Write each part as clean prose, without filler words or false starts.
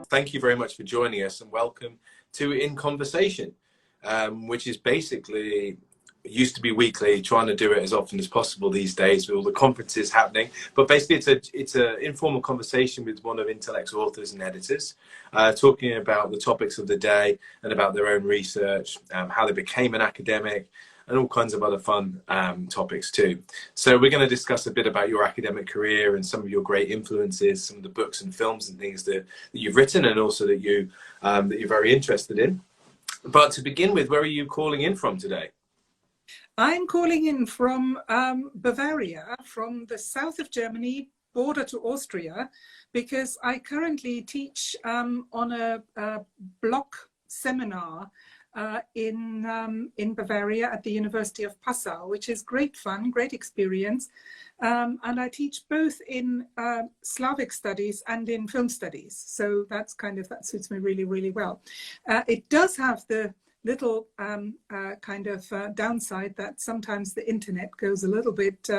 thank you very much for joining us and welcome to In Conversation, which is basically, used to be weekly, trying to do it as often as possible these days with all the conferences happening. But basically it's an informal conversation with one of Intellect's authors and editors, talking about the topics of the day and about their own research, how they became an academic, and all kinds of other fun topics too. So we're going to discuss a bit about your academic career and some of your great influences, some of the books and films and things that you've written and also that you're very interested in. But to begin with, where are you calling in from today? I'm calling in from Bavaria, from the south of Germany, border to Austria, because I currently teach on a block seminar in Bavaria at the University of Passau, which is great fun, great experience. And I teach both in Slavic studies and in film studies. So that suits me really, really well. It does have the little downside that sometimes the internet goes a little bit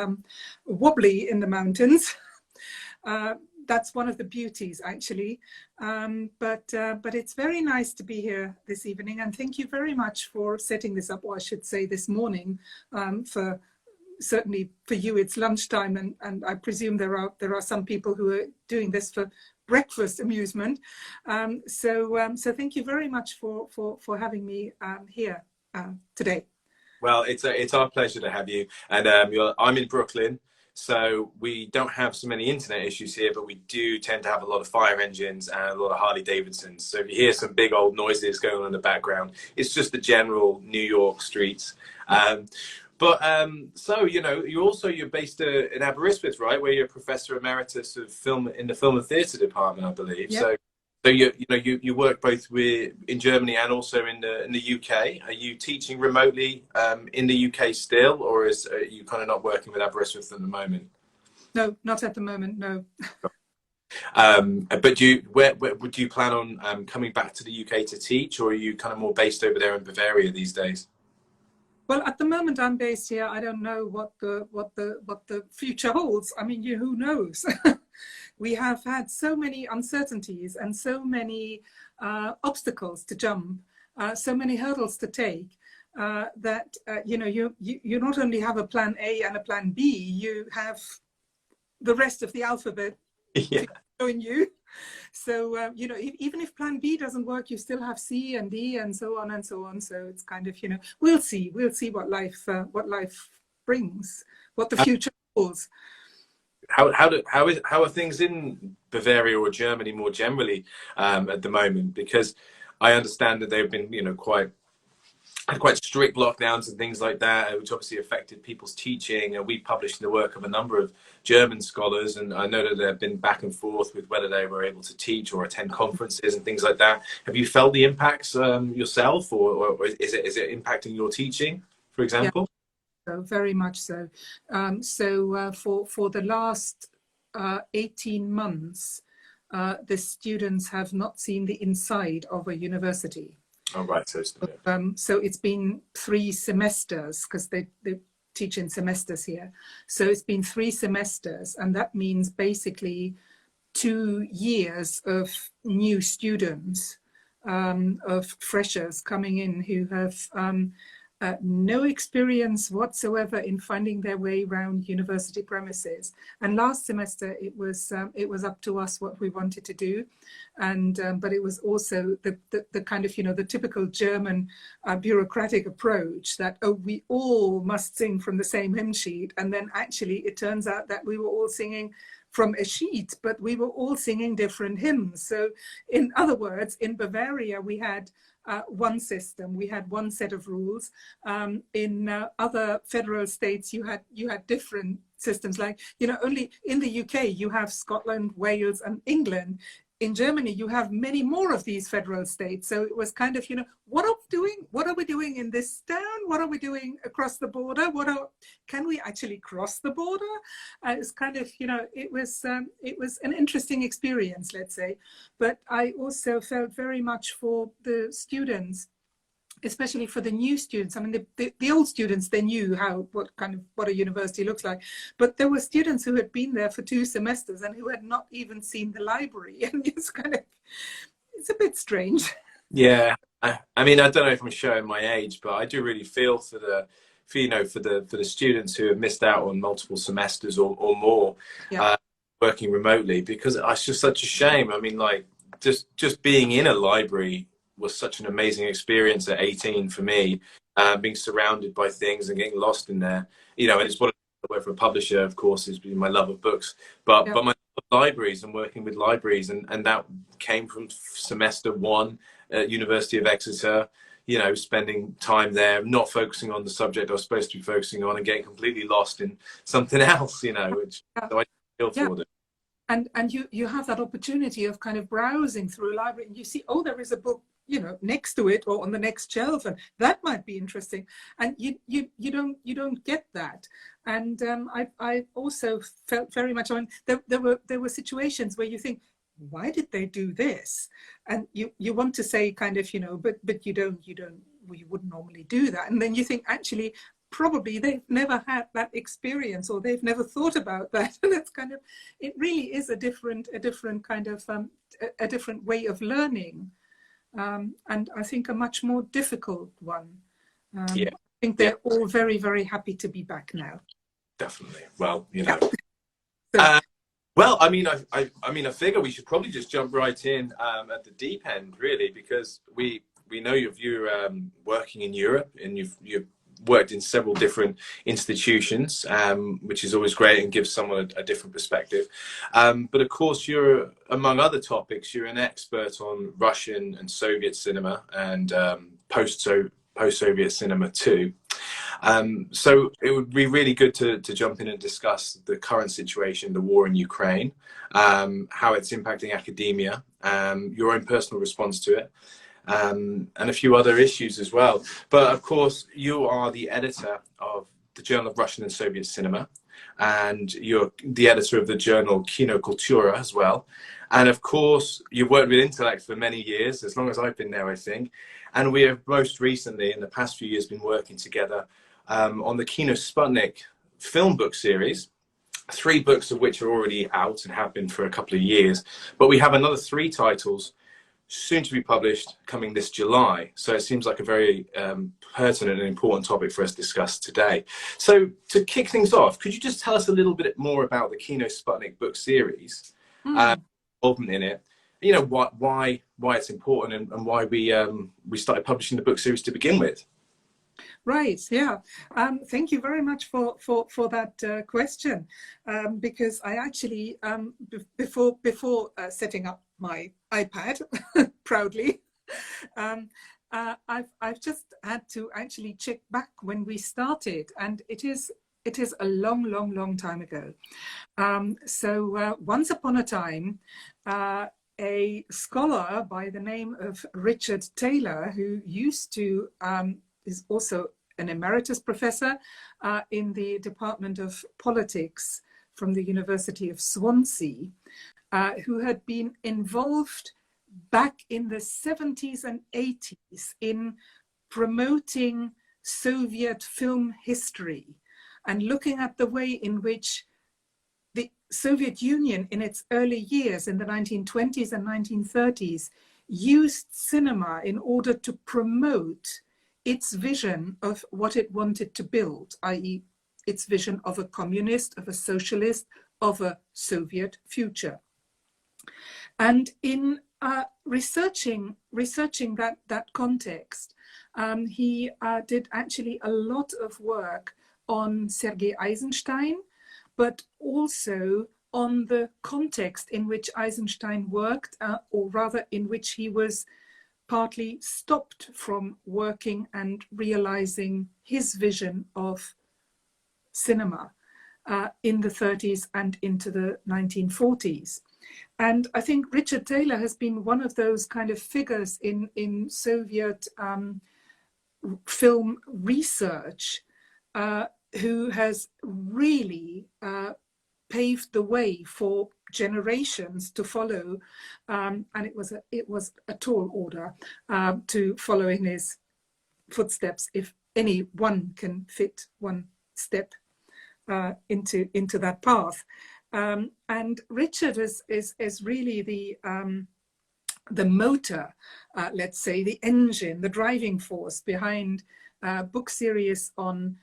wobbly in the mountains. That's one of the beauties, actually. But it's very nice to be here this evening, and thank you very much for setting this up, or I should say this morning. Certainly for you, it's lunchtime, and I presume there are some people who are doing this for breakfast amusement. So thank you very much for having me here today. Well, it's our pleasure to have you, and I'm in Brooklyn. So we don't have so many internet issues here, but we do tend to have a lot of fire engines and a lot of Harley Davidsons. So if you hear some big old noises going on in the background, it's just the general New York streets. So, you're based in Aberystwyth, right? Where you're a professor emeritus of film in the film and theatre department, I believe. Yep. So you work both in Germany and also in the UK. Are you teaching remotely in the UK still, or are you kind of not working with Aberystwyth at the moment? No, not at the moment. No. But do you plan on coming back to the UK to teach, or are you kind of more based over there in Bavaria these days? Well, at the moment I'm based here. I don't know what the future holds. I mean, who knows? We have had so many uncertainties and so many obstacles to jump, so many hurdles to take, that you not only have a plan A and a plan B, you have the rest of the alphabet to join you. So even if plan B doesn't work, you still have C and D and so on and so on. So it's kind of, we'll see what life brings, what the future holds. How are things in Bavaria or Germany more generally at the moment? Because I understand that they've been quite strict lockdowns and things like that, which obviously affected people's teaching. And we published the work of a number of German scholars, and I know that they've been back and forth with whether they were able to teach or attend conferences and things like that. Have you felt the impacts yourself, or is it impacting your teaching, for example? Yeah. So very much so. For the last 18 months, the students have not seen the inside of a university. Oh, right. So it's been 3 semesters, because they teach in semesters here. So it's been 3 semesters, and that means basically 2 years of new students, of freshers coming in who have no experience whatsoever in finding their way around university premises. And last semester it was up to us what we wanted to do, and but it was also the kind of the typical German bureaucratic approach that we all must sing from the same hymn sheet, and then actually it turns out that we were all singing from a sheet, but we were all singing different hymns. So in other words, in Bavaria we had one system, we had one set of rules. In other federal states, you had different systems. Like only in the UK you have Scotland, Wales, and England. In Germany, you have many more of these federal states. So it was kind of, what are we doing? What are we doing in this town? What are we doing across the border? Can we actually cross the border? It's kind of, it was an interesting experience, let's say. But I also felt very much for the students, especially for the new students. I mean, the old students, they knew what a university looks like, but there were students who had been there for 2 semesters and who had not even seen the library, and it's kind of, it's a bit strange. Yeah, I mean, I don't know if I'm showing my age, but I do really feel for the students who have missed out on multiple semesters or more, Yeah. working remotely, because it's just such a shame. I mean, like just being in a library was such an amazing experience at 18 for me, being surrounded by things and getting lost in there. You know, and it's what I work for a publisher, of course, has been my love of books, but Yeah. my love of libraries and working with libraries, and that came from semester one at University of Exeter. You know, spending time there, not focusing on the subject I was supposed to be focusing on, and getting completely lost in something else. You know, which so I feel Yeah. for them. And you have that opportunity of kind of browsing through a library, and you see, oh, there is a book, you know, next to it or on the next shelf, and that might be interesting. And you don't get that. And I also felt very much on there were situations where you think, why did they do this? And you want to say kind of, you know, but you wouldn't normally do that. And then you think, actually, probably they've never had that experience, or they've never thought about that. And it's kind of, it really is a different kind of a different way of learning, and I think a much more difficult one. Yeah, I think they're all very, very happy to be back now. definitely. Well, you know. So, Well, I mean, I figure we should probably just jump right in at the deep end, really, because we know you're working in Europe, and you've worked in several different institutions, which is always great and gives someone a different perspective. But of course, you're, among other topics, you're an expert on Russian and Soviet cinema, and post-Soviet cinema too. So it would be really good to jump in and discuss the current situation, the war in Ukraine, how it's impacting academia, your own personal response to it, and a few other issues as well. But of course, you are the editor of the Journal of Russian and Soviet Cinema, and you're the editor of the journal Kino Kultura as well. And of course, you've worked with Intellect for many years, as long as I've been there, I think. And we have most recently, in the past few years, been working together on the KinoSputnik film book series, 3 books of which are already out and have been for a couple of years. But we have another 3 titles soon to be published coming this July. So it seems like a very pertinent and important topic for us to discuss today. So to kick things off, could you just tell us a little bit more about the KinoSputnik book series, involvement in it, you know, why it's important, and why we started publishing the book series to begin with? right, yeah. Thank you very much for that question, because I actually, before setting up my iPad proudly, I've just had to actually check back when we started, and it is a long time ago. So once upon a time, a scholar by the name of Richard Taylor, who used to is also an emeritus professor in the Department of Politics from the University of Swansea, who had been involved back in the 70s and 80s in promoting Soviet film history and looking at the way in which the Soviet Union in its early years in the 1920s and 1930s used cinema in order to promote its vision of what it wanted to build, i.e. its vision of a communist, of a socialist, of a Soviet future. And in researching that context, he did actually a lot of work on Sergei Eisenstein, but also on the context in which Eisenstein worked, or rather in which he was partly stopped from working and realizing his vision of cinema in the 30s and into the 1940s. And I think Richard Taylor has been one of those kind of figures in Soviet film research who has really paved the way for generations to follow, and it was a tall order to follow in his footsteps, if any one can fit one step into that path. And Richard is really motor, let's say, the engine, the driving force behind a book series on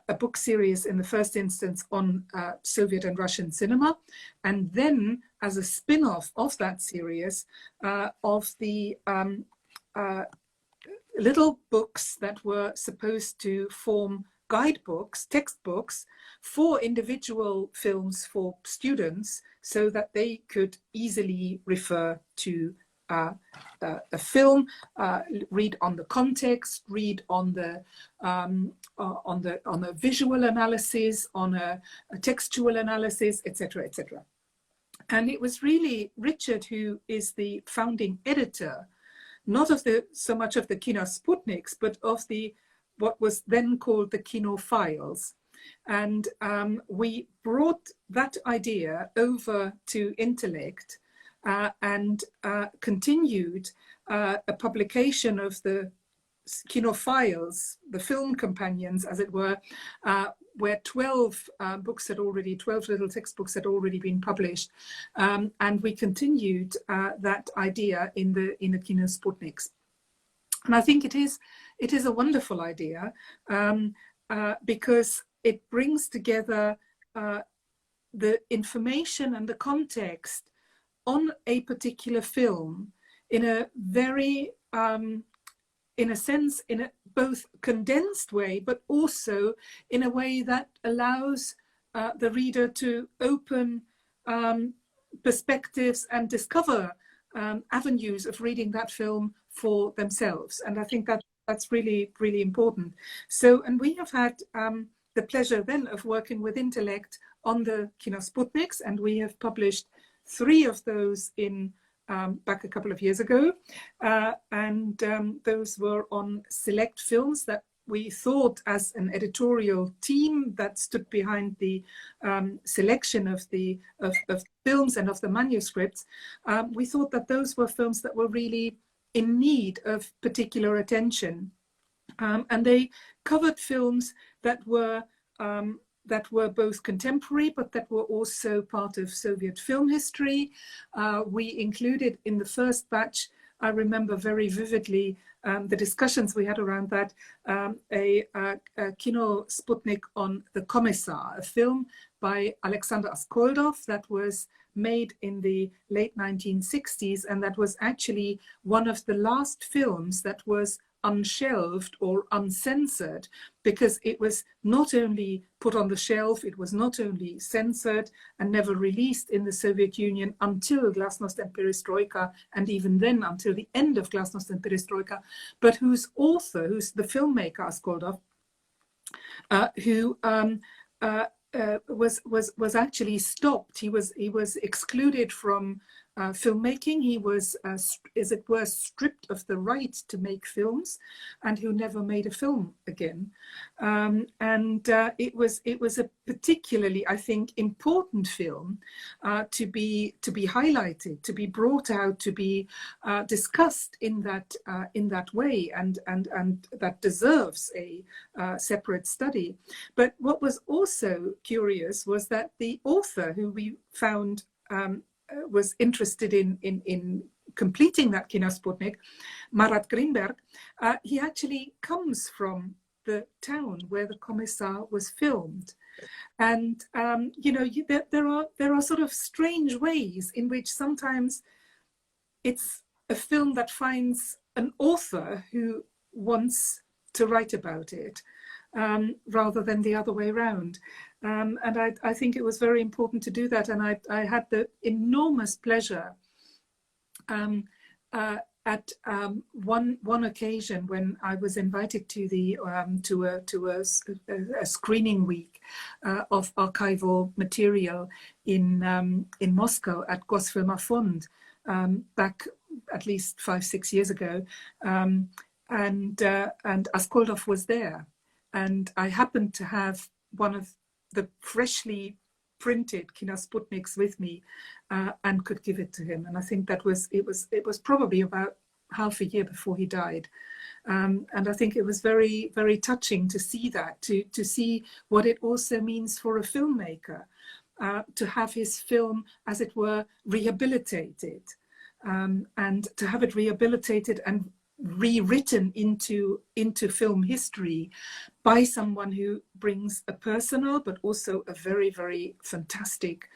a book series in the first instance on Soviet and Russian cinema, and then as a spin-off of that series of the little books that were supposed to form guidebooks, textbooks for individual films for students, so that they could easily refer to a film, read on the context, read on the visual analysis, on a textual analysis, etc., etc. And it was really Richard, who is the founding editor, not of so much of the KinoSputniks, but of what was then called the Kino Files. And we brought that idea over to Intellect and continued a publication of the Kino Files, the film companions, as it were, where 12 little textbooks had already been published, and we continued that idea in the KinoSputniks. And I think it is a wonderful idea because it brings together the information and the context on a particular film in a very, in a sense, in a both condensed way, but also in a way that allows the reader to open perspectives and discover avenues of reading that film for themselves. And I think that's really, really important. So, and we have had the pleasure then of working with Intellect on the KinoSputniks, and we have published 3 of those in back a couple of years ago, and those were on select films that we thought, as an editorial team that stood behind the selection of films and of the manuscripts, we thought that those were films that were really in need of particular attention, and they covered films that were both contemporary, but that were also part of Soviet film history. We included in the first batch, I remember very vividly the discussions we had around that, a KinoSputnik on The Commissar, a film by Alexander Askoldov that was made in the late 1960s, and that was actually one of the last films that was unshelved or uncensored, because it was not only put on the shelf, it was not only censored and never released in the Soviet Union until Glasnost and Perestroika, and even then until the end of Glasnost and Perestroika, but whose author, who's the filmmaker Askoldov, who was actually stopped. He was excluded from filmmaking. He was, as it were, stripped of the right to make films, and who never made a film again. It was a particularly, I think, important film to be highlighted, to be brought out, to be discussed in that way, and that deserves a separate study. But what was also curious was that the author, who we found was interested in completing that KinoSputnik, Marat Grinberg, he actually comes from the town where The Commissar was filmed. And you know, there are sort of strange ways in which sometimes it's a film that finds an author who wants to write about it, rather than the other way around. And I think it was very important to do that. And I had the enormous pleasure at one occasion when I was invited to a screening week of archival material in Moscow at Gosfilmafond, back at least 5-6 years ago, and Askoldov was there, and I happened to have one of the freshly printed KinoSputniks with me, and could give it to him. And I think it was probably about half a year before he died, and I think it was very, very touching to see that, to see what it also means for a filmmaker to have his film, as it were, rehabilitated, and to have it rehabilitated and rewritten into film history by someone who brings a personal but also a very, very fantastic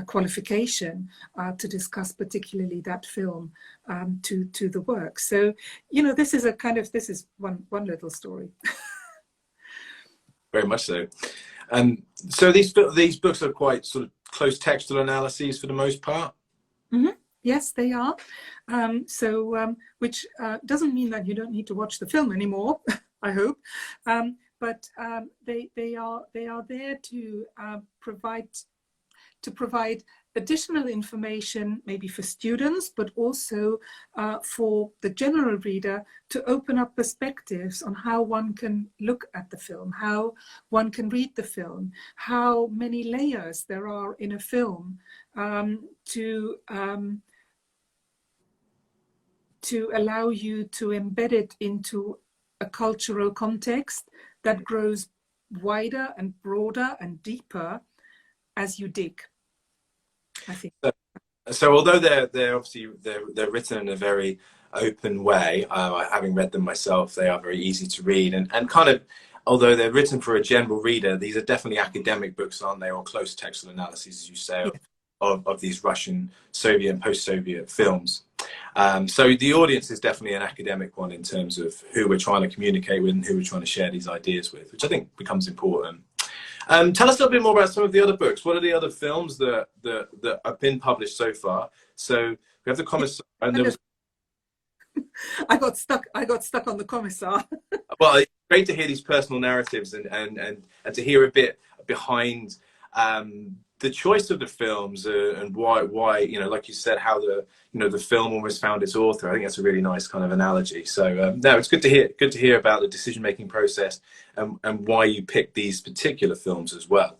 qualification to discuss particularly that film to the work. So, you know, this is one little story. Very much so. So these books are quite sort of close textual analyses for the most part. Mm-hmm. Yes, they are. Which doesn't mean that you don't need to watch the film anymore, I hope. But they are there to provide additional information, maybe for students, but also for the general reader, to open up perspectives on how one can look at the film, how one can read the film, how many layers there are in a film, to allow you to embed it into a cultural context that grows wider and broader and deeper as you dig, I think. So although they're obviously they're written in a very open way, having read them myself, they are very easy to read, and kind of, although they're written for a general reader, these are definitely academic books, aren't they, or close textual analyses, as you say, of these Russian, Soviet and post-Soviet films. So the audience is definitely an academic one in terms of who we're trying to communicate with and who we're trying to share these ideas with, which I think becomes important. Tell us a little bit more about some of the other books. What are the other films that have been published so far? So we have the Commissar, and there was... I got stuck on the Commissar. Well, it's great to hear these personal narratives and to hear a bit behind the choice of the films and why, you know, like you said, how the film almost found its author. I think that's a really nice kind of analogy. So no, it's good to hear about the decision-making process and why you picked these particular films as well.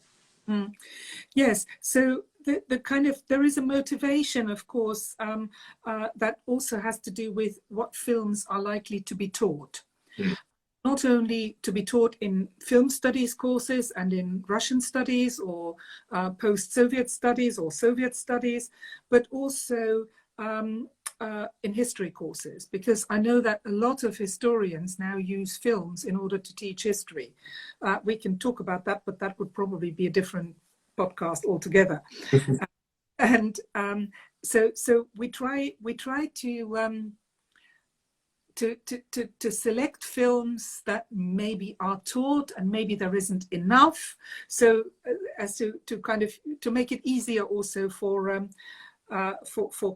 Yes. So the kind of, there is a motivation, of course, that also has to do with what films are likely to be taught. Not only to be taught in film studies courses and in Russian studies or post-Soviet studies or Soviet studies, but also in history courses, because I know that a lot of historians now use films in order to teach history. We can talk about that, but that would probably be a different podcast altogether. And so we try to select films that maybe are taught and maybe there isn't enough, so as to kind of to make it easier also for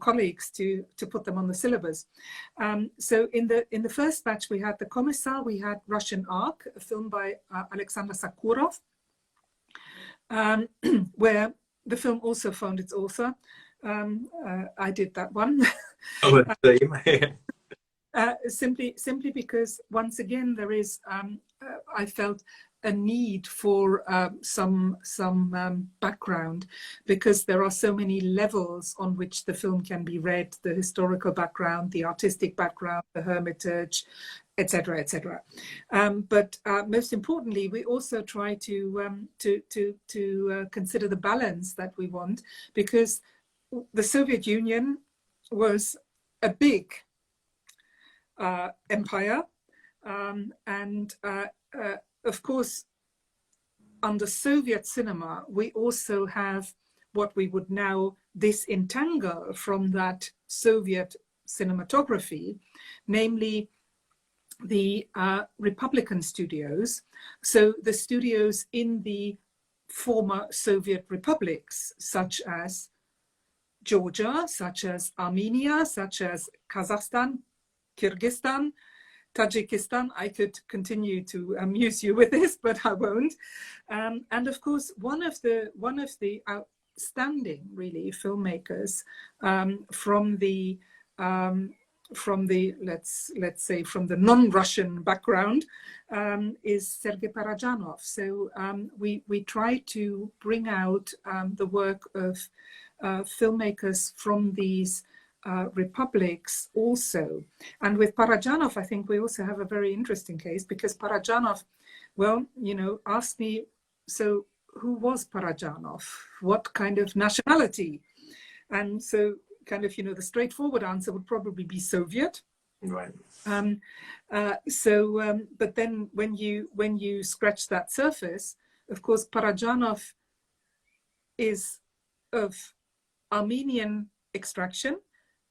colleagues to put them on the syllabus. So in the first batch we had the Commissar, we had Russian Ark, a film by Alexander Sakurov, where the film also found its author. I did that one. Oh, same. Simply because, once again, there is, I felt, a need for some background, because there are so many levels on which the film can be read: the historical background, the artistic background, the Hermitage, etc., etc. But most importantly, we also try to consider the balance that we want, because the Soviet Union was a big empire, and of course, under Soviet cinema, we also have what we would now disentangle from that Soviet cinematography, namely the Republican studios. So the studios in the former Soviet republics, such as Georgia, such as Armenia, such as Kazakhstan, Kyrgyzstan, Tajikistan. I could continue to amuse you with this, but I won't. And of course, one of the outstanding, really, filmmakers from the let's say from the non-Russian background is Sergei Parajanov. So we try to bring out the work of filmmakers from these republics also. And with Parajanov, I think we also have a very interesting case, because Parajanov, well, you know, asked me, so who was Parajanov? What kind of nationality? And so kind of, the straightforward answer would probably be Soviet. Right. But then when you scratch that surface, of course, Parajanov is of Armenian extraction,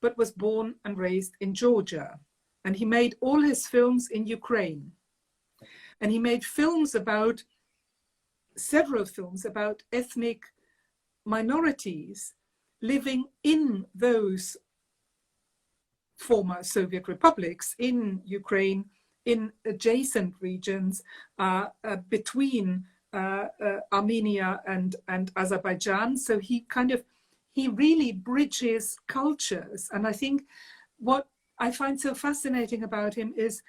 but was born and raised in Georgia. And he made all his films in Ukraine. And he made several films about ethnic minorities living in those former Soviet republics, in Ukraine, in adjacent regions, between Armenia and Azerbaijan. So he really bridges cultures. And I think what I find so fascinating about him is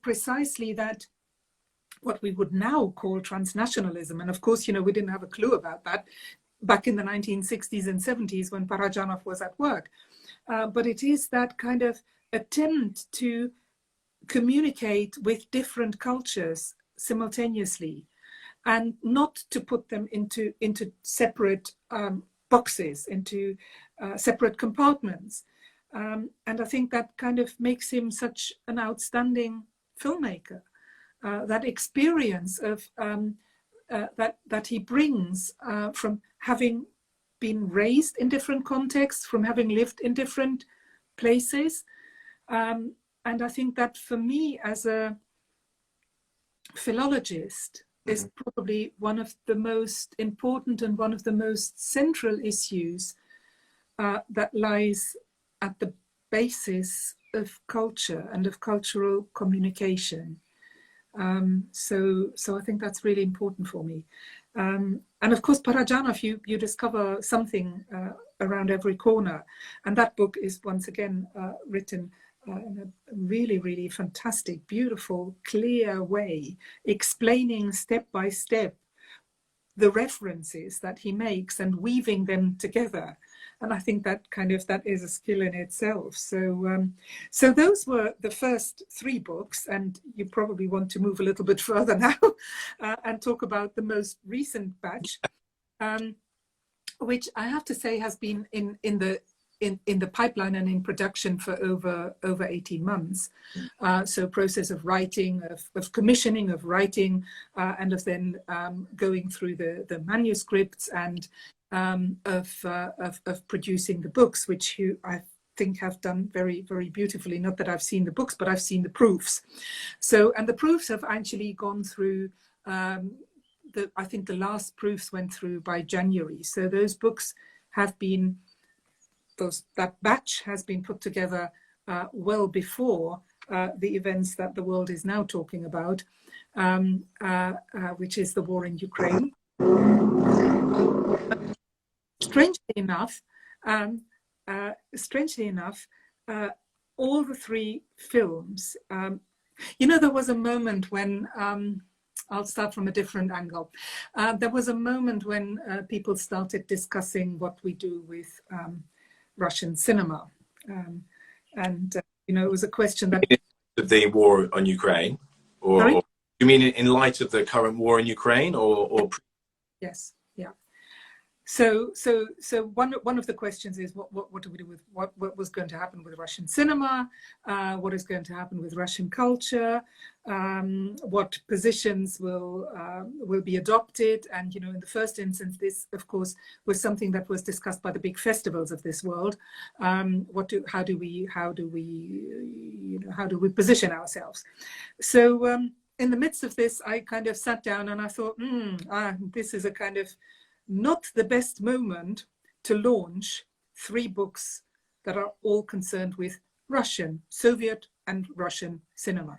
precisely that, what we would now call transnationalism. And of course, we didn't have a clue about that back in the 1960s and 70s when Parajanov was at work. But it is that kind of attempt to communicate with different cultures simultaneously, and not to put them into separate boxes, into separate compartments. And I think that kind of makes him such an outstanding filmmaker. That experience of that he brings from having been raised in different contexts, from having lived in different places. And I think that for me as a philologist is probably one of the most important and one of the most central issues that lies at the basis of culture and of cultural communication. So I think that's really important for me. And of course, Parajanov, you discover something around every corner. And that book is once again written in a really, really fantastic, beautiful, clear way, explaining step by step the references that he makes and weaving them together. And I think that is a skill in itself. So those were the first three books, and you probably want to move a little bit further now and talk about the most recent batch, which I have to say has been in the pipeline and in production for over 18 months. So process of writing, of commissioning, of writing, and of then going through the manuscripts and of producing the books, which I think have done very, very beautifully. Not that I've seen the books, but I've seen the proofs. And the proofs have actually gone through, I think the last proofs went through by January. So those books have been, that batch has been put together well before the events that the world is now talking about, which is the war in Ukraine. Strangely enough, all the three films, there was a moment when, I'll start from a different angle. There was a moment when people started discussing what we do with Russian cinema. It was a question that... Of the war on Ukraine? Or you mean in light of the current war in Ukraine or... Yes, yeah. So one of the questions is what do we do with what was going to happen with Russian cinema, what is going to happen with Russian culture, what positions will be adopted, and in the first instance, this of course was something that was discussed by the big festivals of this world. How do we position ourselves? So in the midst of this, I kind of sat down and I thought, this is a kind of not the best moment to launch three books that are all concerned with Russian, Soviet and Russian cinema.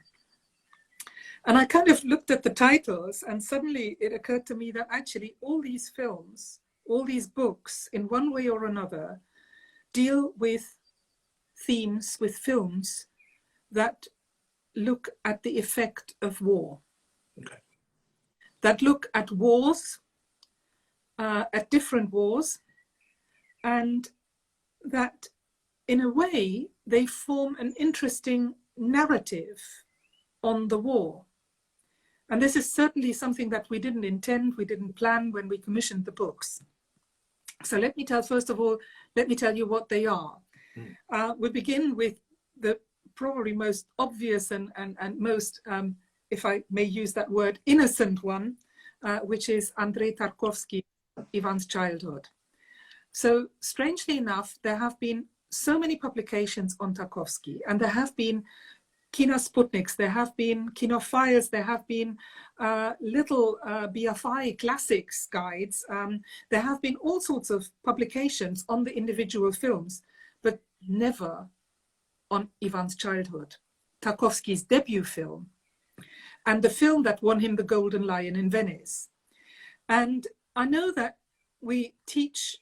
And I kind of looked at the titles and suddenly it occurred to me that actually all these films, all these books in one way or another deal with themes, with films that look at the effect of war, that look at wars, at different wars, and that in a way they form an interesting narrative on the war. And this is certainly something that we didn't intend, we didn't plan when we commissioned the books. So let me tell, first of all, let me tell you what they are. We begin with the probably most obvious and most, if I may use that word, innocent one, which is Andrei Tarkovsky, Ivan's Childhood. So strangely enough, there have been so many publications on Tarkovsky, and there have been KinoSputniks, there have been Kinophiles, there have been little BFI classics guides. There have been all sorts of publications on the individual films, but never on Ivan's Childhood, Tarkovsky's debut film, and the film that won him the Golden Lion in Venice. And I know that we teach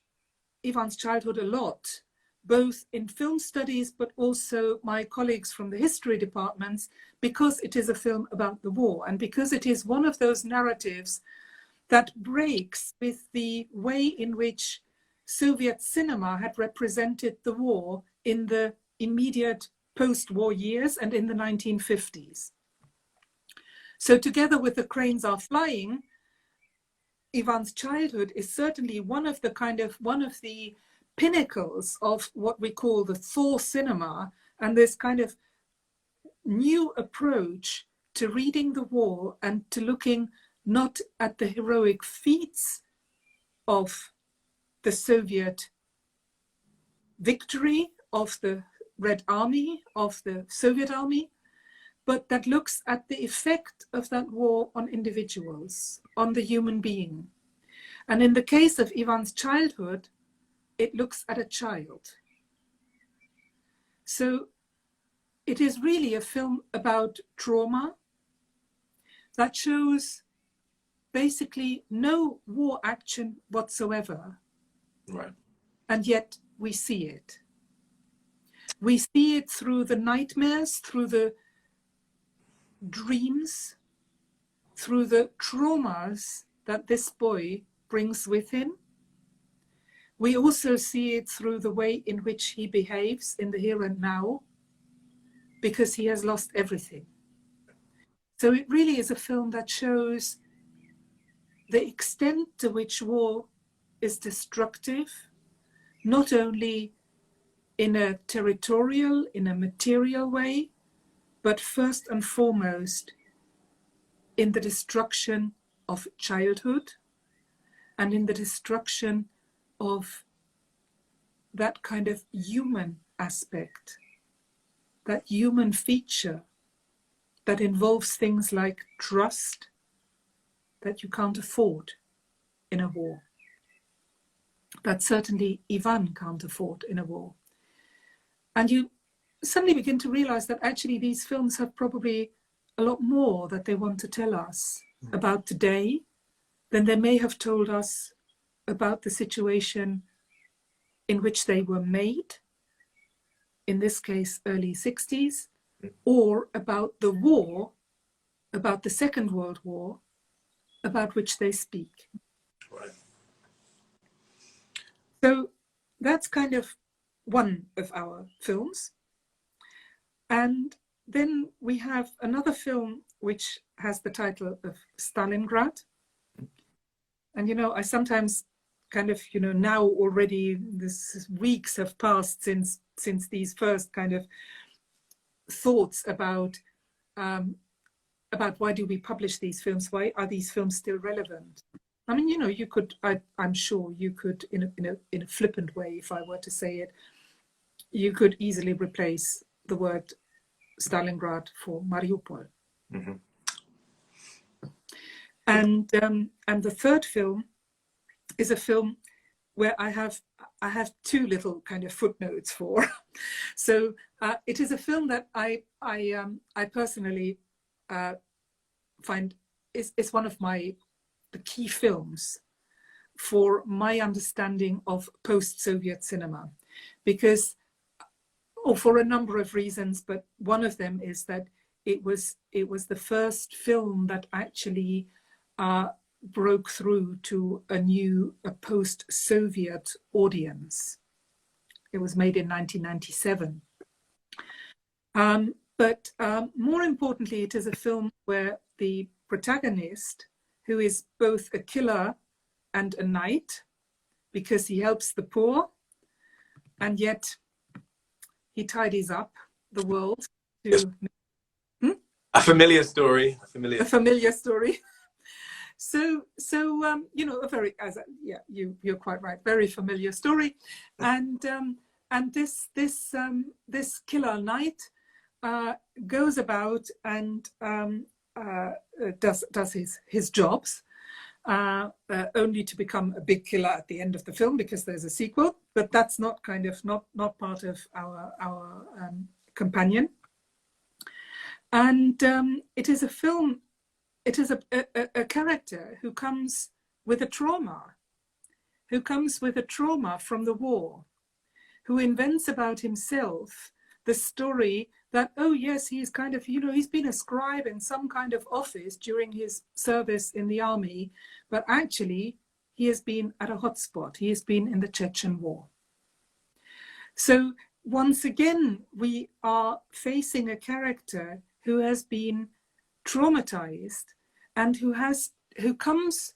Ivan's Childhood a lot, both in film studies, but also my colleagues from the history departments, because it is a film about the war and because it is one of those narratives that breaks with the way in which Soviet cinema had represented the war in the immediate post-war years and in the 1950s. So together with The Cranes Are Flying, Ivan's Childhood is certainly one of the pinnacles of what we call the Thaw cinema, and this kind of new approach to reading the war and to looking not at the heroic feats of the Soviet victory, of the Red Army, of the Soviet Army, but that looks at the effect of that war on individuals, on the human being. And in the case of Ivan's Childhood, it looks at a child. So it is really a film about trauma that shows basically no war action whatsoever. Right. And yet we see it. We see it through the nightmares, through the dreams, through the traumas that this boy brings with him. We also see it through the way in which he behaves in the here and now, because he has lost everything. So it really is a film that shows the extent to which war is destructive, not only in a territorial, in a material way, but first and foremost in the destruction of childhood and in the destruction of that kind of human aspect, that human feature that involves things like trust that you can't afford in a war, that certainly Ivan can't afford in a war. And you suddenly begin to realize that actually these films have probably a lot more that they want to tell us about today than they may have told us about the situation in which they were made, in this case early 60s, or about the war, about the Second World War, about which they speak. Right. So that's kind of one of our films. And then we have another film which has the title of Stalingrad. And, you know, I sometimes kind of, you know, now already this weeks have passed since these first kind of thoughts about why do we publish these films? Why are these films still relevant? I mean, you know, you could, I'm sure you could, in a flippant way, if I were to say it, you could easily replace the word Stalingrad for Mariupol. Mm-hmm. And the third film is a film where I have two little kind of footnotes for. So it is a film that I personally find is one of the key films for my understanding of post-Soviet cinema, because, for a number of reasons, but one of them is that it was the first film that actually broke through to a post-Soviet audience. It was made in 1997. But more importantly, it is a film where the protagonist, who is both a killer and a knight, because he helps the poor, and yet he tidies up the world to... Yes. A familiar story. A familiar story. So you know, a very, yeah, you're quite right, very familiar story, and this killer knight goes about and does his jobs, only to become a big killer at the end of the film, because there's a sequel, but that's not not part of our companion. And it is a film, it is a character who comes with a trauma, from the war, who invents about himself the story that, oh yes, he's kind of, you know, he's been a scribe in some kind of office during his service in the army, but actually he has been at a hotspot. He has been in the Chechen war. So once again, we are facing a character who has been traumatized and who comes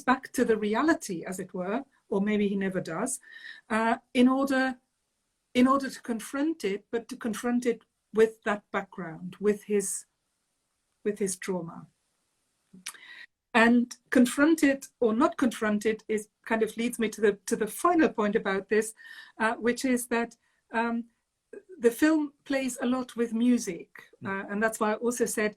back to the reality, as it were, or maybe he never does, in order to confront it, but to confront it with that background, with his trauma. And confront it or not confront it is kind of leads me to the final point about this, which is that the film plays a lot with music, and that's why I also said,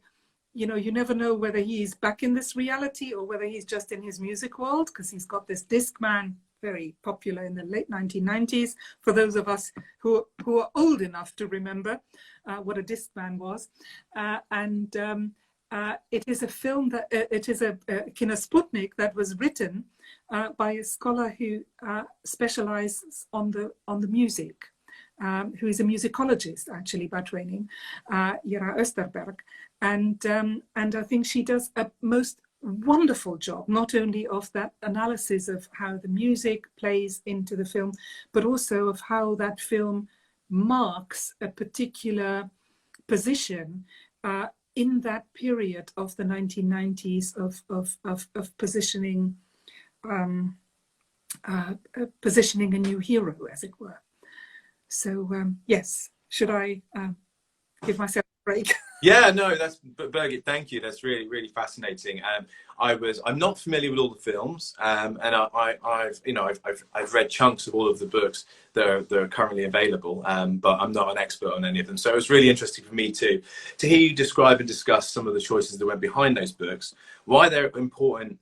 you know, you never know whether he's back in this reality or whether he's just in his music world, because he's got this Discman, very popular in the late 1990s, for those of us who are old enough to remember what a Discman was. It is a film that it is a KinoSputnik that was written by a scholar who specializes on the music, who is a musicologist actually by training, Jera Österberg, and I think she does a most wonderful job, not only of that analysis of how the music plays into the film, but also of how that film marks a particular position in that period of the 1990s of positioning positioning a new hero, as it were. So yes, should I give myself a break? Yeah, no, that's Birgit. Thank you. That's really, really fascinating. I'm not familiar with all the films, and I've read chunks of all of the books that are currently available, but I'm not an expert on any of them. So it was really interesting for me to hear you describe and discuss some of the choices that went behind those books, why they're important,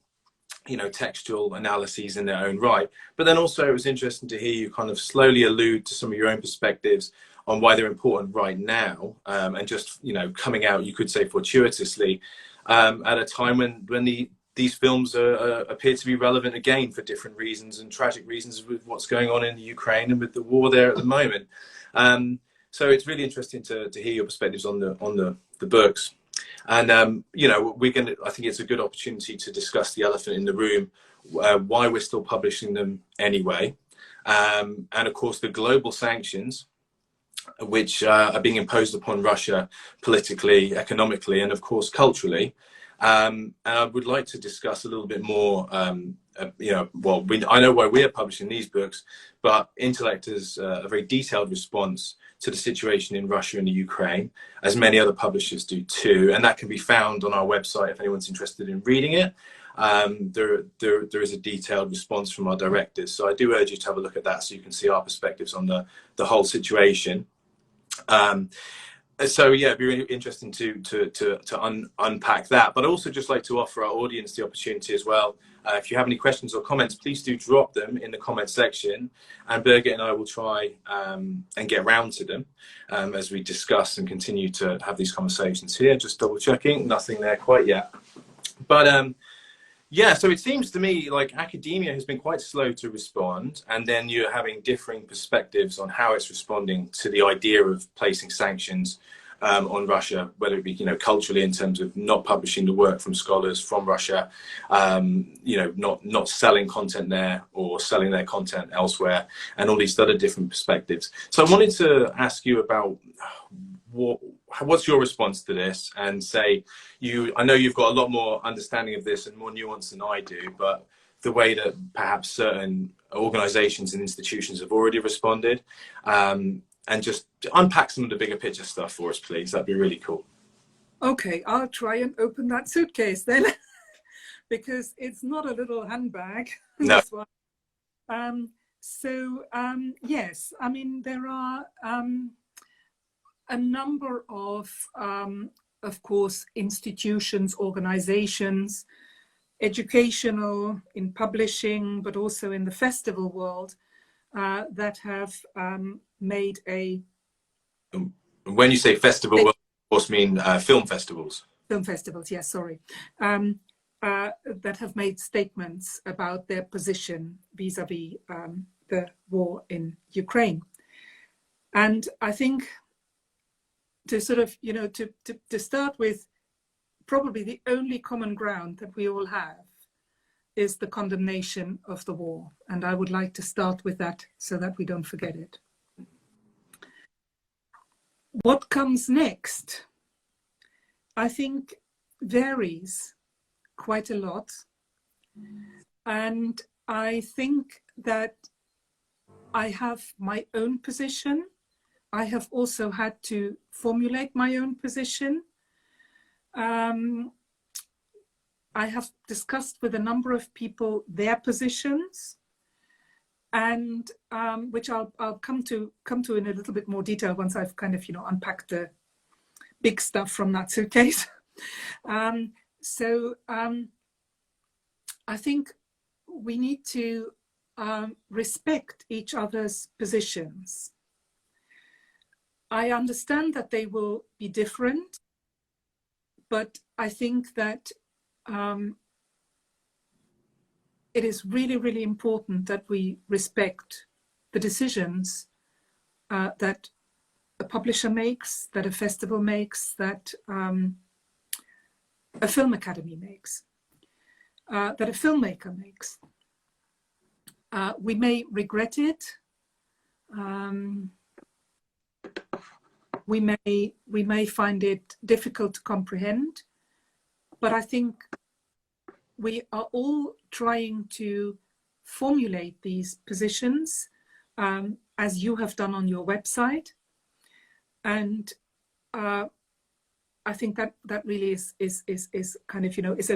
you know, textual analyses in their own right. But then also it was interesting to hear you kind of slowly allude to some of your own perspectives on why they're important right now, and just, you know, coming out, you could say, fortuitously, at a time when these films appear to be relevant again for different reasons and tragic reasons with what's going on in the Ukraine and with the war there at the moment. So it's really interesting to hear your perspectives on the books. And you know, I think it's a good opportunity to discuss the elephant in the room, why we're still publishing them anyway, and of course the global sanctions which are being imposed upon Russia politically, economically, and of course culturally. And I would like to discuss a little bit more, you know, well, I know why we are publishing these books, but Intellect is a very detailed response to the situation in Russia and the Ukraine, as many other publishers do too. And that can be found on our website if anyone's interested in reading it. There is a detailed response from our directors. So I do urge you to have a look at that so you can see our perspectives on the whole situation. So yeah, it'd be really interesting to unpack that, but also just like to offer our audience the opportunity as well. If you have any questions or comments, please do drop them in the comment section, and Birgit and I will try and get round to them as we discuss and continue to have these conversations here. Just double checking, nothing there quite yet. But yeah, so it seems to me like academia has been quite slow to respond, and then you're having differing perspectives on how it's responding to the idea of placing sanctions on Russia, whether it be, you know, culturally in terms of not publishing the work from scholars from Russia, you know, not selling content there or selling their content elsewhere, and all these other different perspectives. So I wanted to ask you about what's your response to this, and say, I know you've got a lot more understanding of this and more nuance than I do, but the way that perhaps certain organizations and institutions have already responded, and just unpack some of the bigger picture stuff for us, please. That'd be really cool. Okay, I'll try and open that suitcase then, because it's not a little handbag, No. this one. Yes, I mean, there are a number of course, institutions, organizations, educational, in publishing, but also in the festival world, that have made a... When you say festival, you of course mean film festivals. Film festivals, yes, sorry. That have made statements about their position vis-a-vis the war in Ukraine. And I think to sort of, you know, to start with, probably the only common ground that we all have is the condemnation of the war. And I would like to start with that so that we don't forget it. What comes next, I think, varies quite a lot. And I think that I have my own position. I have also had to formulate my own position. I have discussed with a number of people their positions, and which I'll come to in a little bit more detail once I've kind of, you know, unpacked the big stuff from that suitcase. I think we need to respect each other's positions. I understand that they will be different, but I think that it is really, really important that we respect the decisions that a publisher makes, that a festival makes, that a film academy makes, that a filmmaker makes. We may regret it. We may find it difficult to comprehend, but I think we are all trying to formulate these positions as you have done on your website, and I think that really is kind of, you know, is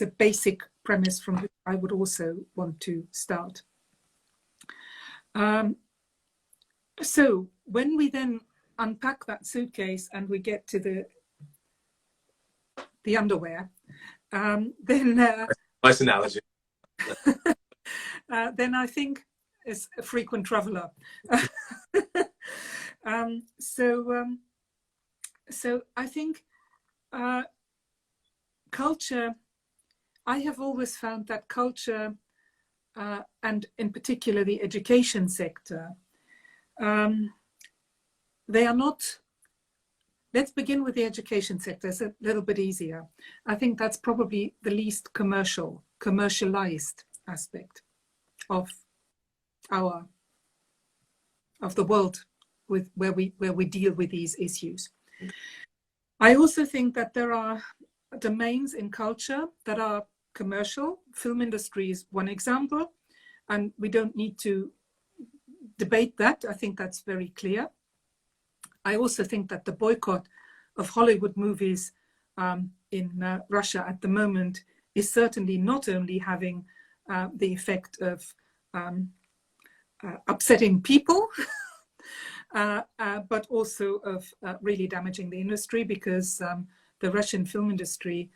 a basic premise from which I would also want to start. So when we then unpack that suitcase and we get to the underwear, then nice analogy. Then I think as a frequent traveler. So I think culture, I have always found that culture, and in particular the education sector, they are not, let's begin with the education sector. It's a little bit easier. I think that's probably the least commercialized aspect of the world where we deal with these issues. I also think that there are domains in culture that are commercial. Film industry is one example, and we don't need to debate that. I think that's very clear. I also think that the boycott of Hollywood movies in Russia at the moment is certainly not only having the effect of upsetting people, but also of really damaging the industry, because the Russian film industry,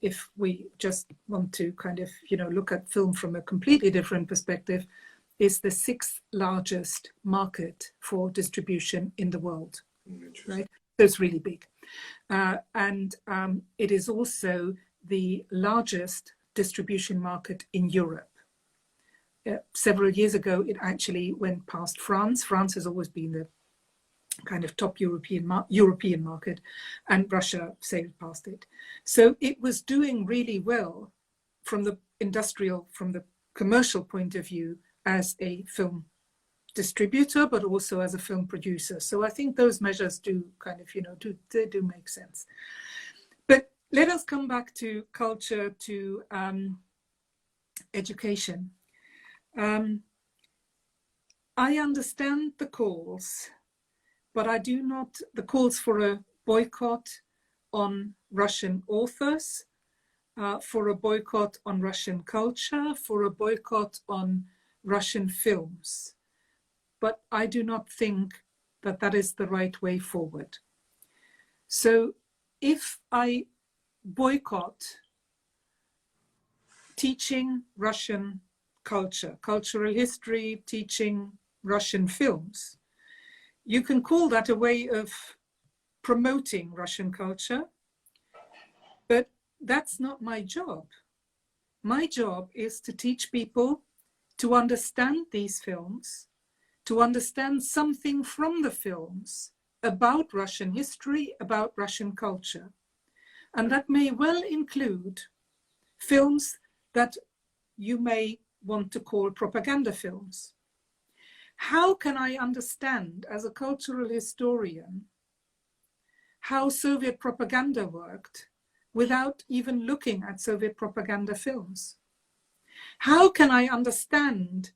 if we just want to kind of, you know, look at film from a completely different perspective, is the 6th largest market for distribution in the world, right? So it's really big. And it is also the largest distribution market in Europe. Several years ago, it actually went past France. France has always been the kind of top European market, and Russia sailed past it. So it was doing really well from the commercial point of view as a film distributor, but also as a film producer. So I think those measures do kind of, you know, they do make sense. But let us come back to culture, to education. I understand the calls, but I do not, the calls for a boycott on Russian authors, for a boycott on Russian culture, for a boycott on Russian films. But I do not think that that is the right way forward. So if I boycott teaching Russian culture, cultural history, teaching Russian films, you can call that a way of promoting Russian culture, but that's not my job. My job is to teach people to understand these films, to understand something from the films about Russian history, about Russian culture. And that may well include films that you may want to call propaganda films. How can I understand, as a cultural historian, how Soviet propaganda worked without even looking at Soviet propaganda films? How can I understand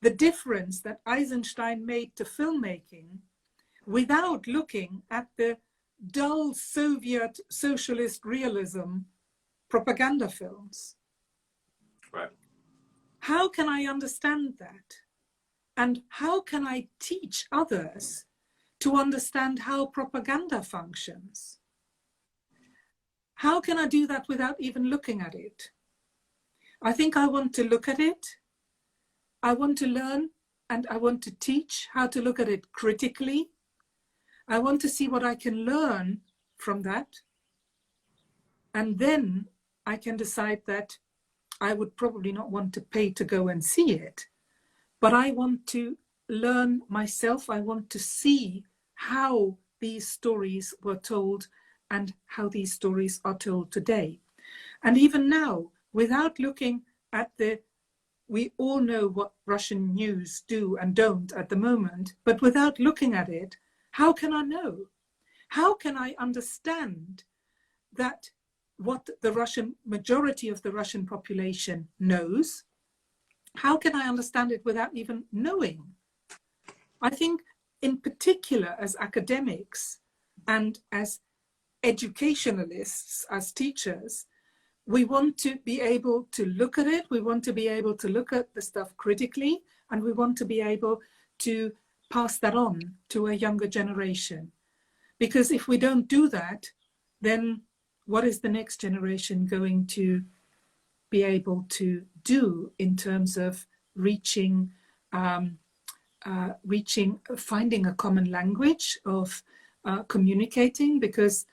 the difference that Eisenstein made to filmmaking without looking at the dull Soviet socialist realism propaganda films? Right. How can I understand that? And how can I teach others to understand how propaganda functions? How can I do that without even looking at it? I think I want to look at it. I want to learn and I want to teach how to look at it critically. I want to see what I can learn from that. And then I can decide that I would probably not want to pay to go and see it, but I want to learn myself. I want to see how these stories were told and how these stories are told today. And even now, without looking at we all know what Russian news do and don't at the moment, but without looking at it, how can I know? How can I understand that what the majority of the Russian population knows? How can I understand it without even knowing? I think in particular as academics and as educationalists, as teachers, we want to be able to look at it. We want to be able to look at the stuff critically, and we want to be able to pass that on to a younger generation. Because if we don't do that, then what is the next generation going to be able to do in terms of finding a common language of communicating? Because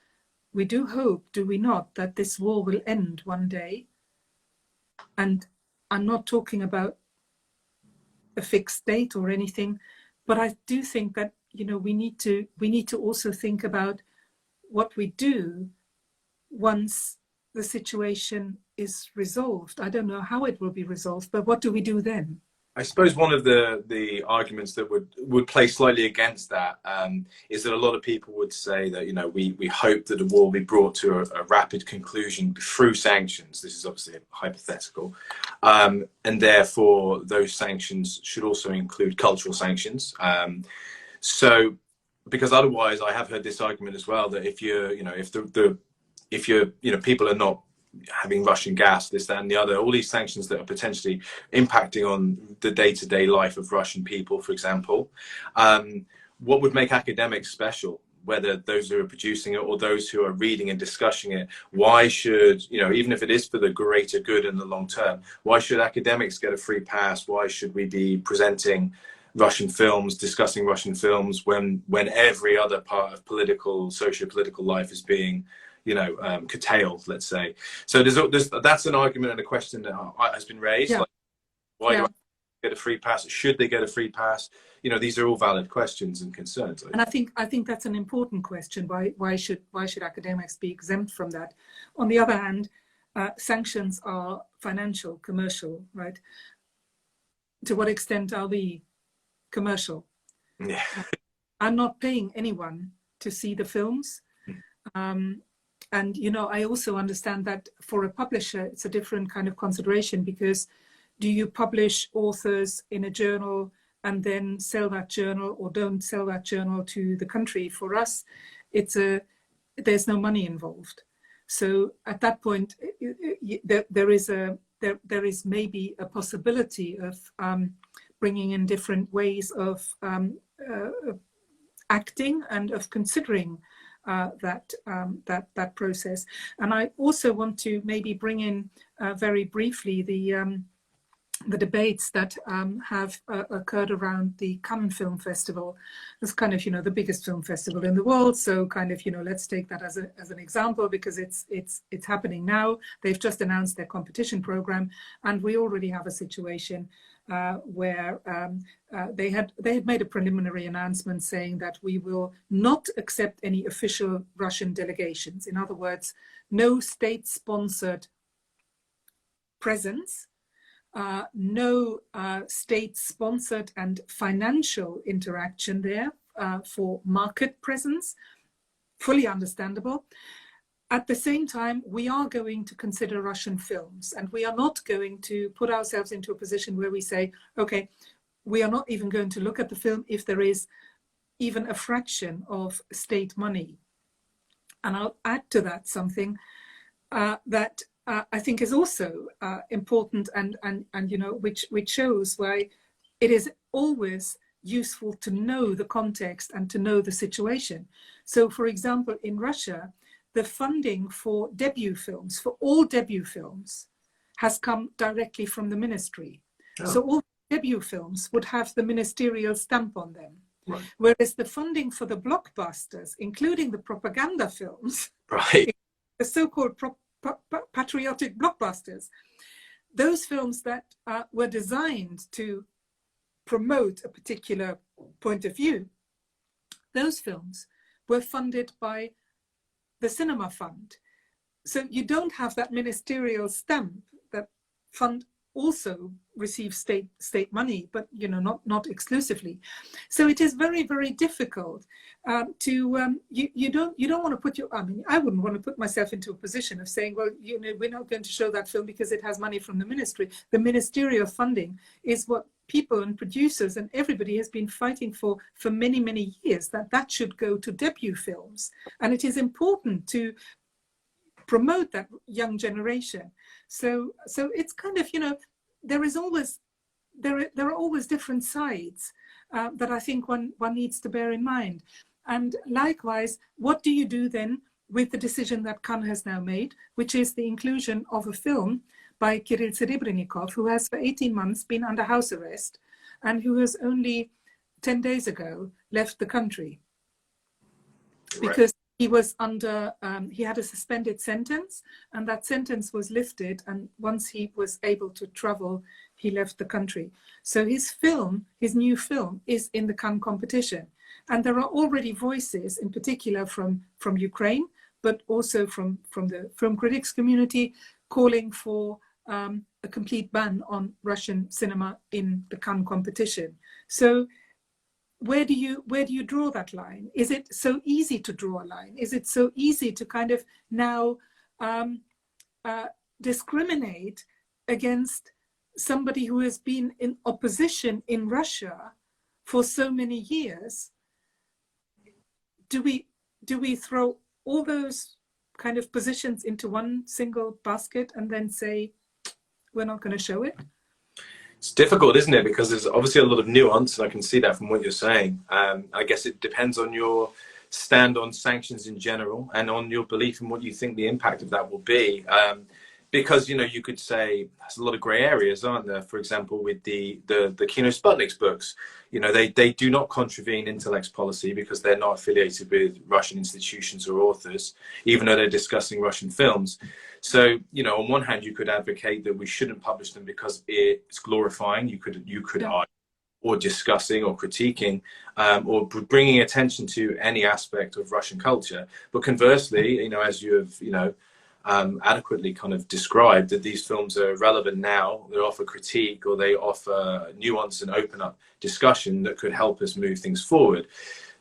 we do hope, do we not, that this war will end one day. And I'm not talking about a fixed date or anything, but I do think that, you know, we need to also think about what we do once the situation is resolved. I don't know how it will be resolved, but what do we do then? I suppose one of the arguments that would play slightly against that is that a lot of people would say that, you know, we hope that the war will be brought to a rapid conclusion through sanctions. This is obviously hypothetical. And therefore, those sanctions should also include cultural sanctions. So, because otherwise, I have heard this argument as well, that if you're, you know, if people are not having Russian gas, this, that, and the other, all these sanctions that are potentially impacting on the day-to-day life of Russian people, for example, what would make academics special, whether those who are producing it or those who are reading and discussing it? Why should, you know, even if it is for the greater good in the long term, why should academics get a free pass? Why should we be presenting Russian films, discussing Russian films, when every other part of socio-political life is being, you know, curtailed, let's say? So that's an argument and a question that has been raised. Yeah. Like, why Yeah. do I get a free pass? Should they get a free pass? You know, these are all valid questions and concerns. And I think that's an important question. Why should academics be exempt from that? On the other hand, sanctions are financial, commercial, right? To what extent are we commercial? Yeah. I'm not paying anyone to see the films. And, you know, I also understand that for a publisher, it's a different kind of consideration, because do you publish authors in a journal and then sell that journal, or don't sell that journal to the country? For us, there's no money involved. So at that point, there is maybe a possibility of bringing in different ways of acting and of considering that process. And I also want to maybe bring in very briefly the debates that have occurred around the Cannes Film Festival. It's kind of, the biggest film festival in the world. So kind of, let's take that as an example, because it's happening now. They've just announced their competition program, and we already have a situation where they had made a preliminary announcement saying that we will not accept any official Russian delegations. In other words, no state-sponsored presence, no state-sponsored and financial interaction there for market presence, fully understandable. At the same time, we are going to consider Russian films, and we are not going to put ourselves into a position where we say, okay, we are not even going to look at the film if there is even a fraction of state money. And I'll add to that something that I think is also important, and which shows why it is always useful to know the context and to know the situation. So, for example, in Russia, the funding for debut films, for all debut films, has come directly from the ministry. Oh. So all debut films would have the ministerial stamp on them. Right. Whereas the funding for the blockbusters, including the propaganda films, right, the so-called patriotic blockbusters, those films that were designed to promote a particular point of view, those films were funded by the cinema fund. So you don't have that ministerial stamp. That fund also receives state money, but not exclusively. So it is very, very difficult to you don't want to put I wouldn't want to put myself into a position of saying, well, we're not going to show that film because it has money from the ministry. The ministerial funding is what people and producers and everybody has been fighting for many, many years, that should go to debut films. And it is important to promote that young generation. So it's kind of, there are always different sides that I think one needs to bear in mind. And likewise, what do you do then with the decision that Cannes has now made, which is the inclusion of a film by Kirill Serebrennikov, who has for 18 months been under house arrest and who has only 10 days ago left the country. Right. Because he was he had a suspended sentence, and that sentence was lifted, and once he was able to travel, he left the country. So his new film, is in the Cannes competition. And there are already voices, in particular from Ukraine, but also from the film critics community, calling for a complete ban on Russian cinema in the Cannes competition. So where do you draw that line? Is it so easy to draw a line? Is it so easy to kind of now discriminate against somebody who has been in opposition in Russia for so many years? Do we throw all those kind of positions into one single basket and then say, we're not going to show it? It's difficult, isn't it? Because there's obviously a lot of nuance, and I can see that from what you're saying. I guess it depends on your stand on sanctions in general and on your belief in what you think the impact of that will be. Because, you could say there's a lot of grey areas, aren't there? For example, with the KinoSputnik's books, they do not contravene Intellect's policy because they're not affiliated with Russian institutions or authors, even though they're discussing Russian films. So, on one hand, you could advocate that we shouldn't publish them because it's glorifying. You could argue, or discussing or critiquing, or bringing attention to any aspect of Russian culture. But conversely, as you have, adequately kind of described, that these films are relevant now, they offer critique, or they offer nuance and open up discussion that could help us move things forward.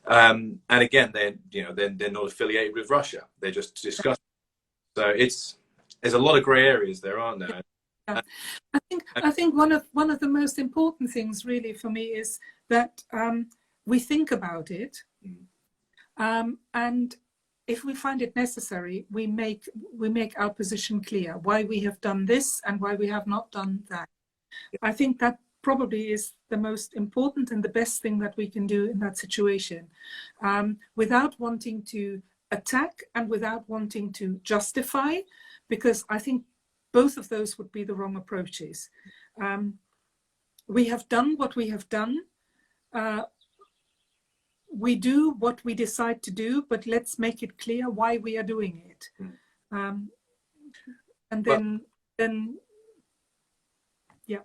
And again, they're not affiliated with Russia. They're just discussing. So there's a lot of grey areas there, aren't there? Yeah. And, I think one of the most important things really for me is that we think about it, and if we find it necessary, we make our position clear, why we have done this and why we have not done that. I think that probably is the most important and the best thing that we can do in that situation, without wanting to attack and without wanting to justify, because I think both of those would be the wrong approaches. We have done what we have done. We do what we decide to do, but let's make it clear why we are doing it. And then, yeah.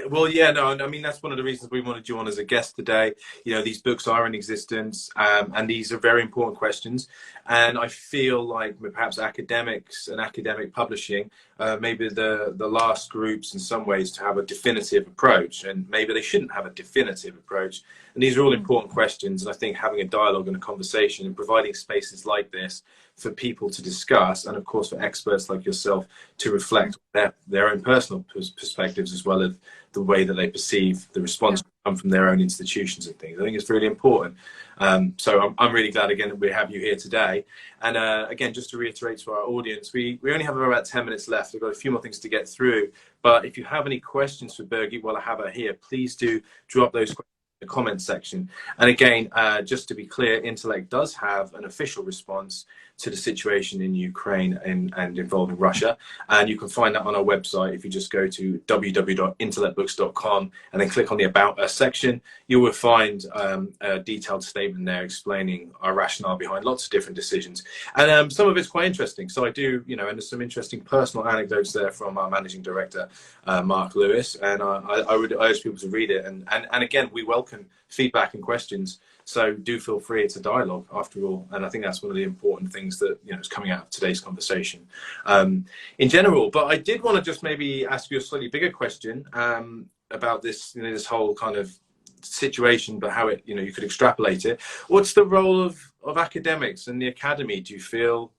Well, yeah, no, I mean, that's one of the reasons we wanted you on as a guest today. You know, these books are in existence, and these are very important questions. And I feel like perhaps academics and academic publishing, maybe the last groups in some ways to have a definitive approach, and maybe they shouldn't have a definitive approach. And these are all important questions. And I think having a dialogue and a conversation and providing spaces like this for people to discuss, and of course for experts like yourself to reflect their own personal perspectives, as well as the way that they perceive the response come from their own institutions and things. I think it's really important. So I'm really glad again that we have you here today. And again, just to reiterate to our audience, we only have about 10 minutes left. We've got a few more things to get through. But if you have any questions for Birgit while I have her here, please do drop those questions in the comments section. And again, just to be clear, Intellect does have an official response to the situation in Ukraine and involving Russia. And you can find that on our website. If you just go to www.intellectbooks.com and then click on the About Us section, you will find a detailed statement there explaining our rationale behind lots of different decisions. And some of it's quite interesting. So I do, you know, and there's some interesting personal anecdotes there from our managing director, Mark Lewis. And I would urge people to read it. And again, we welcome feedback and questions. So do feel free, it's a dialogue after all. And I think that's one of the important things that, you know, is coming out of today's conversation in general. But I did want to just maybe ask you a slightly bigger question about this, you know, this whole kind of situation, but how it, you know, you could extrapolate it. What's the role of academics and the academy? Do you feel,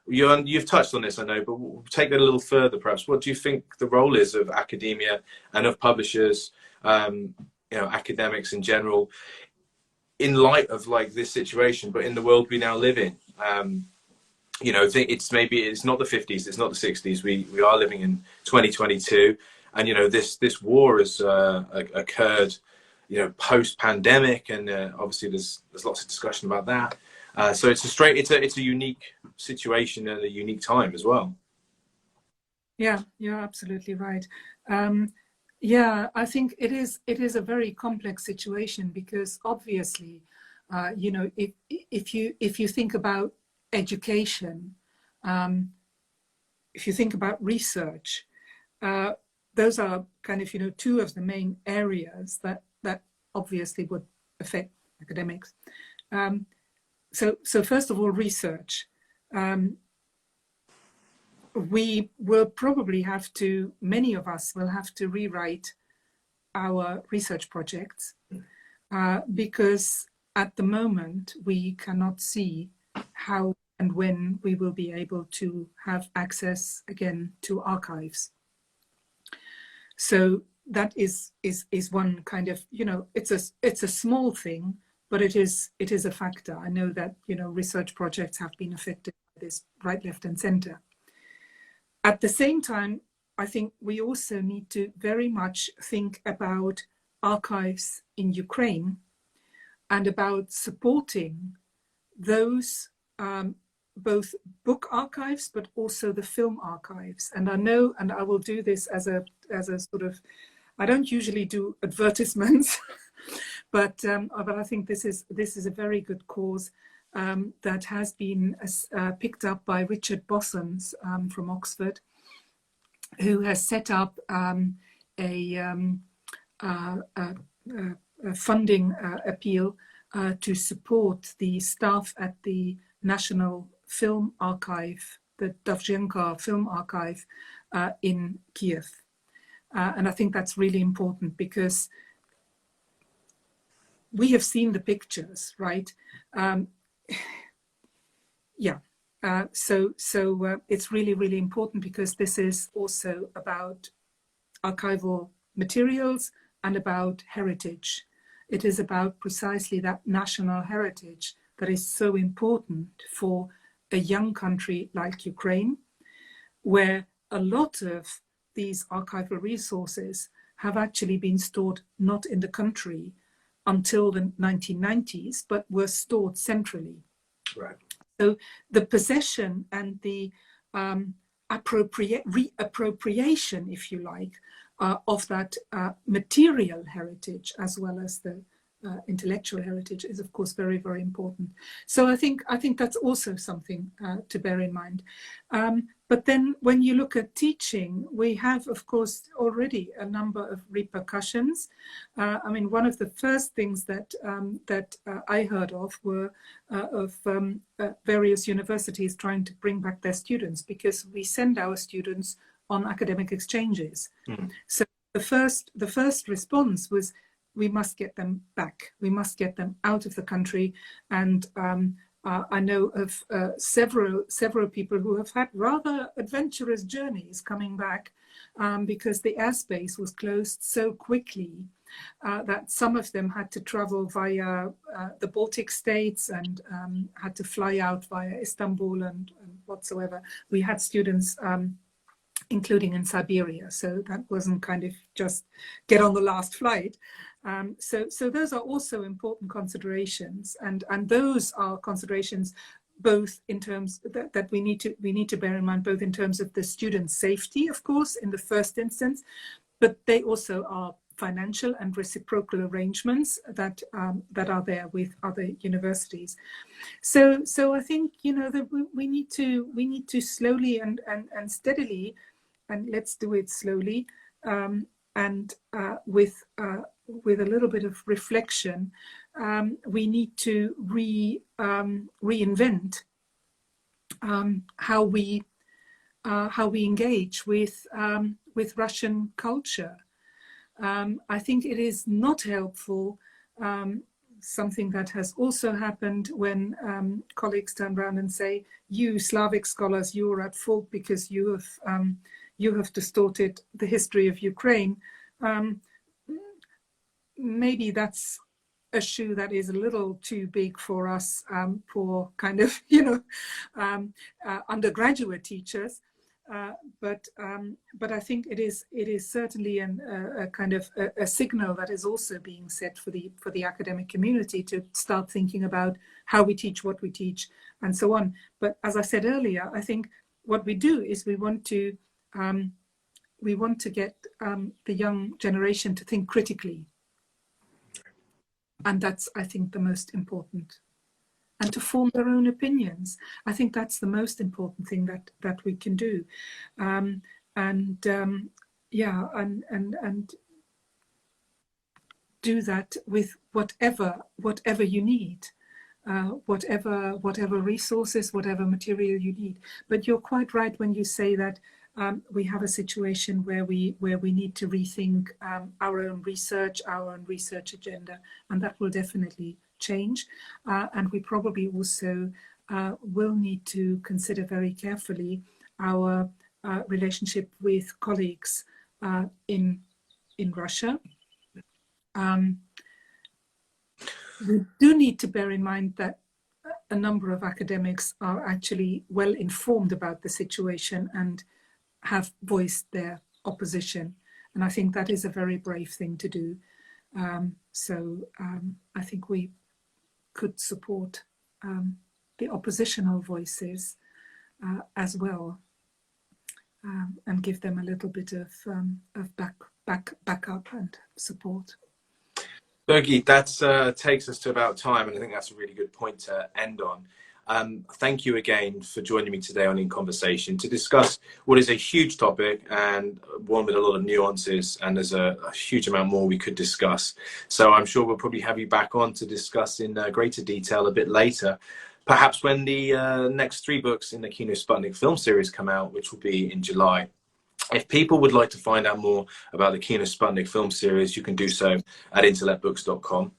you've touched on this, I know, but we'll take it a little further perhaps. What do you think the role is of academia and of publishers, you know, academics in general, in light of like this situation, but in the world we now live in? You know, it's not the 50s, it's not the 60s. We are living in 2022, and you know, this war has occurred, you know, post-pandemic, and obviously there's lots of discussion about that. So it's a unique situation and a unique time as well. Yeah, you're absolutely right. Yeah, I think it is a very complex situation, because obviously, you know, if you think about education, if you think about research, those are kind of, you know, two of the main areas that obviously would affect academics. So first of all, research. We will probably have to, many of us will have to rewrite our research projects, because at the moment we cannot see how and when we will be able to have access again to archives. So that is one kind of, you know, it's a small thing, but it is a factor. I know that, you know, research projects have been affected by this right, left, and center. At the same time, I think we also need to very much think about archives in Ukraine and about supporting those both book archives, but also the film archives. And I know, and I will do this as a sort of, I don't usually do advertisements, but I think this is a very good cause that has been picked up by Richard Bossons from Oxford, who has set up a funding appeal to support the staff at the National Film Archive, the Dovzhenko Film Archive in Kiev. And I think that's really important, because we have seen the pictures, right? Yeah. So it's really, really important, because this is also about archival materials and about heritage. It is about precisely that national heritage that is so important for a young country like Ukraine, where a lot of these archival resources have actually been stored not in the country until the 1990s, but were stored centrally. Right. So the possession and the reappropriation, if you like, of that material heritage as well as the intellectual heritage is, of course, very, very important. So I think that's also something to bear in mind. But then when you look at teaching, we have, of course, already a number of repercussions. I mean, one of the first things that I heard of were various universities trying to bring back their students, because we send our students on academic exchanges. Mm. So the first response was, we must get them back. We must get them out of the country. And I know of several people who have had rather adventurous journeys coming back because the airspace was closed so quickly that some of them had to travel via the Baltic states and had to fly out via Istanbul and whatsoever. We had students including in Siberia, so that wasn't kind of just get on the last flight. So those are also important considerations, and those are considerations both in terms that we need to bear in mind, both in terms of the student's safety, of course, in the first instance, but they also are financial and reciprocal arrangements that are there with other universities. So I think, you know, that we need to slowly and steadily, and let's do it slowly, and with a little bit of reflection, we need to reinvent how we engage with Russian culture. I think it is not helpful. Something that has also happened when colleagues turn around and say, "You Slavic scholars, you are at fault because you have distorted the history of Ukraine." Maybe that's a shoe that is a little too big for us, for kind of, you know, undergraduate teachers. But I think it is certainly a kind of a signal that is also being set for the academic community to start thinking about how we teach, what we teach, and so on. But as I said earlier, I think what we do is we want to get the young generation to think critically. And that's, I think, the most important. And to form their own opinions. I think that's the most important thing that we can do. And do that with whatever you need, whatever resources, whatever material you need. But you're quite right when you say that we have a situation where we need to rethink our own research agenda, and that will definitely change. And we probably also will need to consider very carefully our relationship with colleagues in Russia. We do need to bear in mind that a number of academics are actually well informed about the situation and have voiced their opposition. And I think that is a very brave thing to do. So I think we could support the oppositional voices as well, and give them a little bit of backup and support. Birgit, that takes us to about time, and I think that's a really good point to end on. Thank you again for joining me today on In Conversation to discuss what is a huge topic and one with a lot of nuances, and there's a huge amount more we could discuss. So I'm sure we'll probably have you back on to discuss in greater detail a bit later, perhaps when the next 3 books in the KinoSputnik film series come out, which will be in July. If people would like to find out more about the KinoSputnik film series, you can do so at intellectbooks.com.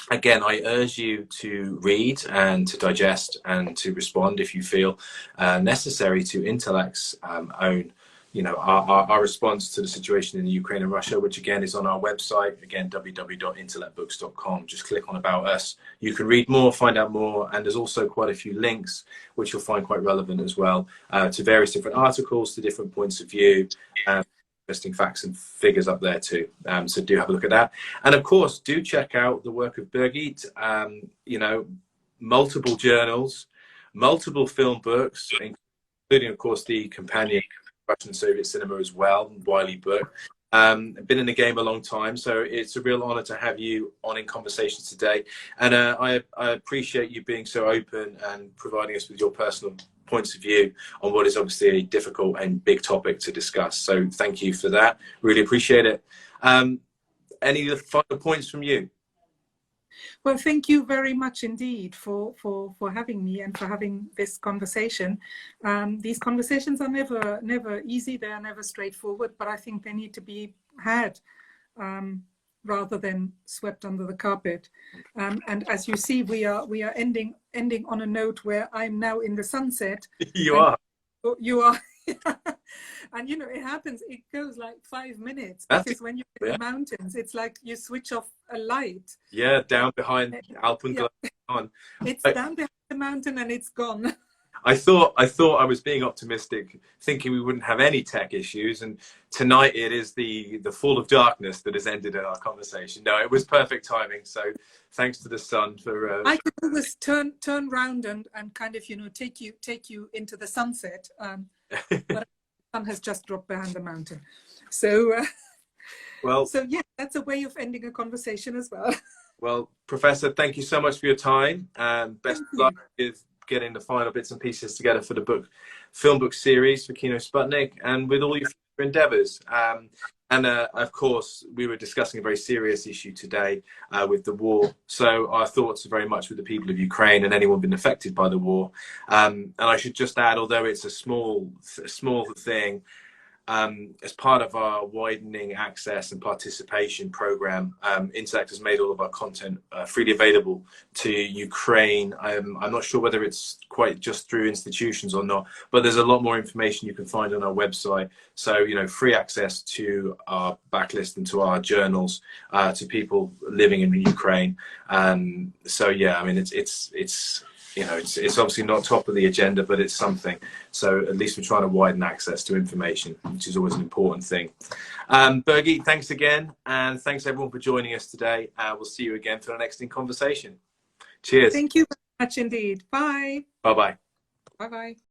Again, I urge you to read and to digest and to respond if you feel necessary to Intellect's own, you know, our response to the situation in Ukraine and Russia, which again is on our website, again, www.intellectbooks.com. Just click on About Us. You can read more, find out more, and there's also quite a few links, which you'll find quite relevant as well, to various different articles, to different points of view, interesting facts and figures up there too. So do have a look at that. And of course, do check out the work of Birgit, you know, multiple journals, multiple film books, including, of course, the companion Russian Soviet cinema as well, Wiley book. Been in the game a long time, so it's a real honor to have you on In Conversations today. And I appreciate you being so open and providing us with your personal points of view on what is obviously a difficult and big topic to discuss. So thank you for that. Really appreciate it. Any final points from you? Well, thank you very much indeed for having me and for having this conversation. These conversations are never easy. They are never straightforward, but I think they need to be had rather than swept under the carpet. And as you see, we are ending on a note where I'm now in the sunset. You are. You are. And you know, it happens, it goes like 5 minutes, because when you're in the mountains, it's like you switch off a light. Yeah, down behind Alpenglow. On. It's down behind the mountain and it's gone. I thought I was being optimistic, thinking we wouldn't have any tech issues, and tonight it is the fall of darkness that has ended in our conversation. No, it was perfect timing. So thanks to the sun for. I could always turn round and kind of, you know, take you into the sunset. But the sun has just dropped behind the mountain. So so yeah, that's a way of ending a conversation as well. Well, Professor, thank you so much for your time, and best of luck with getting the final bits and pieces together for the film book series for KinoSputnik, and with all your future endeavors. And of course, we were discussing a very serious issue today with the war. So our thoughts are very much with the people of Ukraine and anyone been affected by the war. And I should just add, although it's a small thing, as part of our widening access and participation program, Intellect has made all of our content freely available to Ukraine. I'm not sure whether it's quite just through institutions or not, but there's a lot more information you can find on our website. So, you know, free access to our backlist and to our journals to people living in Ukraine. So yeah, I mean, it's you know, it's obviously not top of the agenda, but it's something. So at least we're trying to widen access to information, which is always an important thing. Birgit, thanks again. And thanks everyone for joining us today. We'll see you again for the next In Conversation. Cheers. Thank you very much indeed. Bye. Bye-bye. Bye-bye.